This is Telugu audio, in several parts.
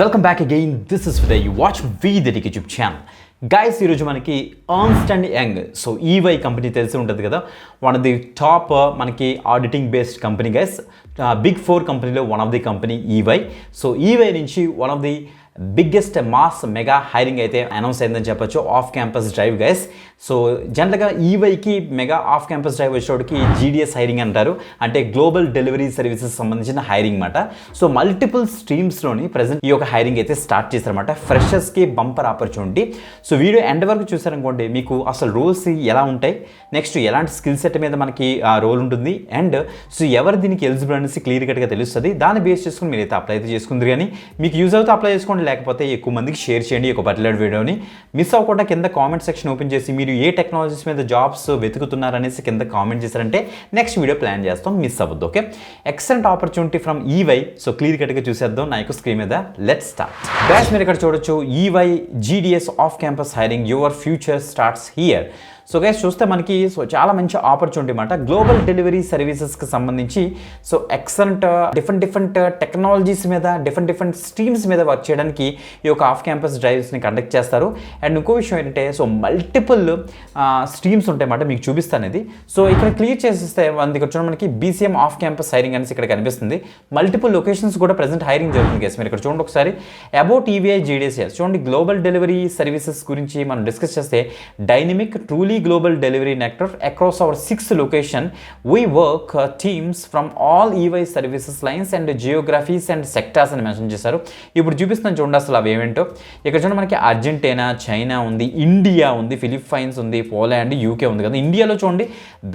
Welcome back again. This is విదయ్. యు వాచ్ వీదెడికి యూట్యూబ్ ఛానల్. గైస్, ఈరోజు మనకి Ernst and Young, so EY company తెలిసి ఉంటుంది కదా, వన్ ఆఫ్ ది టాప్ మనకి auditing based company guys. Big 4 కంపెనీలో one of the company EY. So EY నుంచి one of the biggest mass mega hiring అయితే అనౌన్స్ అయిందని చెప్పొచ్చు, off campus drive guys. So జనరల్గా ఈవైకి మెగా ఆఫ్ క్యాంపస్ డ్రైవ్ వచ్చేటోడికి జీడిఎస్ హైరింగ్ అంటారు, అంటే గ్లోబల్ డెలివరీ సర్వీసెస్ సంబంధించిన హైరింగ్ మాట. సో మల్టిపుల్ స్ట్రీమ్స్లోని ప్రజెంట్ ఈ యొక్క హైరింగ్ అయితే స్టార్ట్ చేశారన్నమాట. ఫ్రెషర్స్కి bumper opportunity. So video end వరకు చూసారనుకోండి, మీకు అసలు రోల్స్ ఎలా ఉంటాయి, నెక్స్ట్ ఎలాంటి స్కిల్ సెట్ మీద మనకి రోల్ ఉంటుంది, అండ్ సో ఎవరు దీనికి ఎలిజిబుల్ అనేసి క్లియర్ కట్గా తెలుస్తుంది. దాన్ని బేస్ చేసుకుని మీరైతే అప్లై అయితే చేసుకుంది. కానీ మీకు యూజ్ అవుతే అప్లై చేసుకోండి, లేకపోతే ఎక్కువ మందికి షేర్ చేయండి ఒక పర్టికులర్ వీడియోని. మిస్ అవ్వకుండా కింద కామెంట్ సెక్షన్ ఓపెన్ చేసి మీరు ఏ టెక్నాలజీస్ మీద జాబ్స్ వెతుకుతున్నారనేసి కింద కామెంట్ చేశారంటే నెక్స్ట్ వీడియో ప్లాన్ చేస్తాం, మిస్ అవ్వద్దు. Okay, excellent opportunity from EY. So clear కట్గా చూసేద్దాం నా యొక్క స్క్రీన్ మీద. Let's start. గైస్, మీరు ఇక్కడ చూడొచ్చు, EY GDS off campus hiring, your future starts here. So guys చూస్తే మనకి చాలా మంచి ఆపర్చునిటీ అన్నమాట. గ్లోబల్ డెలివరీ సర్వీసెస్కి సంబంధించి సో ఎక్సలెంట్ డిఫరెంట్ టెక్నాలజీస్ మీద డిఫరెంట్ స్ట్రీమ్స్ మీద వర్క్ చేయడానికి ఈ యొక్క ఆఫ్ క్యాంపస్ డ్రైవ్స్ని కండక్ట్ చేస్తారు. అండ్ ఇంకో విషయం ఏంటంటే, సో మల్టిపుల్ స్ట్రీమ్స్ ఉంటాయన్నమాట, మీకు చూపిస్తాను ఇది. సో ఇక్కడ క్లియర్ చేసేస్తే ఇక్కడ చూడండి, మనకి బీసీఎం ఆఫ్ క్యాంపస్ హైరింగ్ అనేసి ఇక్కడ కనిపిస్తుంది. మల్టిపుల్ లొకేషన్స్ కూడా ప్రజెంట్ హైరింగ్ జరుగుతుంది గైస్. మీరు ఇక్కడ చూడండి ఒకసారి, అబౌట్ ఈవీఐ జీడిఎస్. చూడండి, గ్లోబల్ డెలివరీ సర్వీసెస్ గురించి మనం డిస్కస్ చేస్తే, dynamic truly global delivery network across our 6 location. We work teams from all EY services lines and geographies and sectors అని మెన్షన్ చేశారు. ఇప్పుడు చూపిస్తున్నాను చూడండి అసలు అవి ఏమేంటో. ఇక్కడ చూడండి, మనకి అర్జెంటీనా, చైనా ఉంది, ఇండియా ఉంది, ఫిలిప్పైన్స్ ఉంది, పోలాండ్, యూకే ఉంది కదా. ఇండియాలో చూడండి,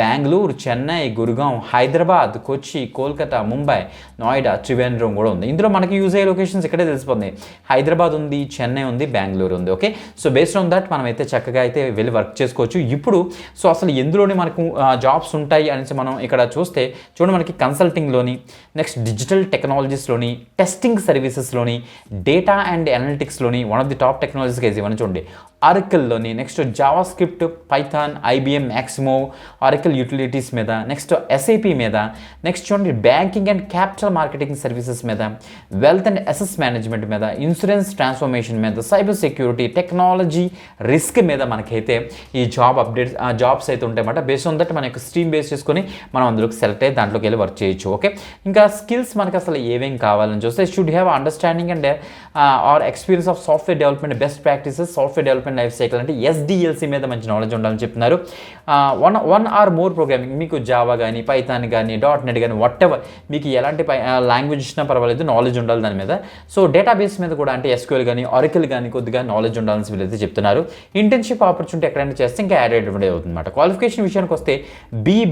బెంగళూరు, చెన్నై, గురుగాం, హైదరాబాద్, కొచ్చి, కోల్కతా, ముంబై, నోయిడా, త్రివేంద్రం కూడా ఉంది. ఇందులో మనకి యూజ్ అయ్యే లొకేషన్స్ ఇక్కడే తెలిసిపోతుంది. హైదరాబాద్ ఉంది, చెన్నై ఉంది, బెంగళూరు ఉంది. Okay, so based on that మనం అయితే చక్కగా అయితే వెళ్ళి వర్క్ చేసుకోవచ్చు. ఇప్పుడు సో అసలు ఎందులోనే మనకు జాబ్స్ ఉంటాయి అనేసి మనం ఇక్కడ చూస్తే చూడండి, మనకి కన్సల్టింగ్లోని, నెక్స్ట్ డిజిటల్ టెక్నాలజీస్లోని, టెస్టింగ్ సర్వీసెస్లోని, డేటా అండ్ అనలిటిక్స్లోని one of the top technologies guys ఇవన్నీ చూడండి. ఆరకిల్లోని, next JavaScript, Python, IBM, Maximo, Oracle utilities మీద, నెక్స్ట్ ఎస్ఏపి మీద, నెక్స్ట్ చూడండి banking and capital marketing services మీద, వెల్త్ అండ్ అసెస్ మేనేజ్మెంట్ మీద, ఇన్సూరెన్స్ ట్రాన్స్ఫర్మేషన్ మీద, సైబర్ సెక్యూరిటీ, టెక్నాలజీ రిస్క్ మీద మనకైతే ఈ జాబ్స్ అయితే ఉంటాయన్నమాట. బేస్డ్ ఆన్ దట్ మన యొక్క స్ట్రీమ్ బేస్ చేసుకొని మనం అందులోకి సెలెక్ట్ అయ్యి దాంట్లోకి వెళ్ళి వర్క్ చేయొచ్చు. ఓకే, ఇంకా స్కిల్స్ మనకి అసలు ఏమేం కావాలని చూస్తే, should have understanding and or experience of software development, best practices, software development life cycle అంటే ఎస్డిఎల్సి మీద మంచి నాలెడ్జ్ ఉండాలని చెప్తున్నారు. వన్ ఆర్ మోర్ ప్రోగ్రామింగ్, మీకు జావా కానీ, పైథాన్ కానీ, .NET కానీ, వాట్ ఎవర్ మీకు ఎలాంటి లాంగ్వేజ్ ఇచ్చినా పర్వాలేదు, నాలెడ్జ్ ఉండాలి దాని మీద. సో డేటాబేస్ మీద కూడా అంటే SQL కానీ, ఆరకిల్ కానీ కొద్దిగా నాలెడ్జ్ ఉండాలని వీళ్ళైతే చెప్తున్నారు. ఇంటర్న్షిప్ ఆపర్చునిటీ ఎక్కడైనా చేస్తే ఇంకా యాడ్ అవుతుంది అనమాట. క్వాలిఫికేషన్ విషయానికి వస్తే,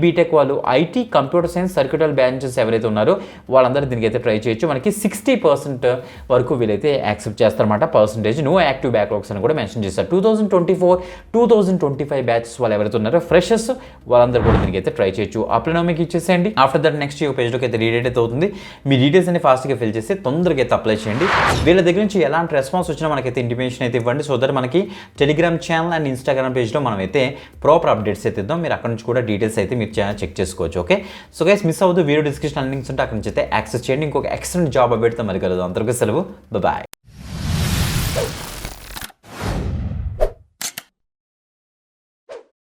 బీటెక్ వాళ్ళు, IT, computer science, circuital branches ఎవరైతే ఉన్నారో వాళ్ళందరూ దీనికి అయితే ట్రై చేయొచ్చు. మనకి 60% వరకు వీళ్ళైతే యాక్సెప్ట్ చేస్తారన్నమాట పర్సంటేజ్. నో యాక్టివ్ బ్యాక్లాగ్స్ అని కూడా మెన్షన్ చేస్తారు. 2024-2025 బ్యాచెస్ వాళ్ళు ఎవరైతే ఉన్నారో ఫ్రెషర్స్ వాళ్ళందరూ కూడా దీనికి అయితే ట్రై చేయొచ్చు. అప్లై మీకు ఇచ్చేసేయండి. ఆఫ్టర్ దట్ నెక్స్ట్ ఈ పేజ్లోకి అయితే రీడేట్ అయితే అవుతుంది. మీ డీటెయిల్స్ అన్ని ఫాస్ట్గా ఫిల్ చేసి తొందరగా అయితే అప్లై చేయండి. వీళ్ళ దగ్గర నుంచి ఎలాంటి రెస్పాన్స్ వచ్చినా మనకైతే ఇంటిమేషన్ అయితే ఇవ్వండి. సో దట్ మనకి టెలిగ్రామ్ ఛానల్ అండ్ ఇన్స్టాగ్రామ్ పేజ్లో మనం అయితే ప్రాపర్ అప్డేట్స్ అయితే ఇద్దాం. మీరు అక్కడ నుంచి కూడా డీటెయిల్స్ అయితే మీరు చెక్ చేసుకోవచ్చు. ఓకే, సో గైస్ మిస్ అవ్వదు, వీడియో డిస్క్రిప్షన్ లింక్స్ ఉంటే అక్కడ నుంచి అయితే యాక్సెస్ చేయండి. ఇంకొక ఎక్సలెంట్ జాబ్ అప్డేట్తో మరి కలదు. అంతవరకు సెలవు, బాయ్.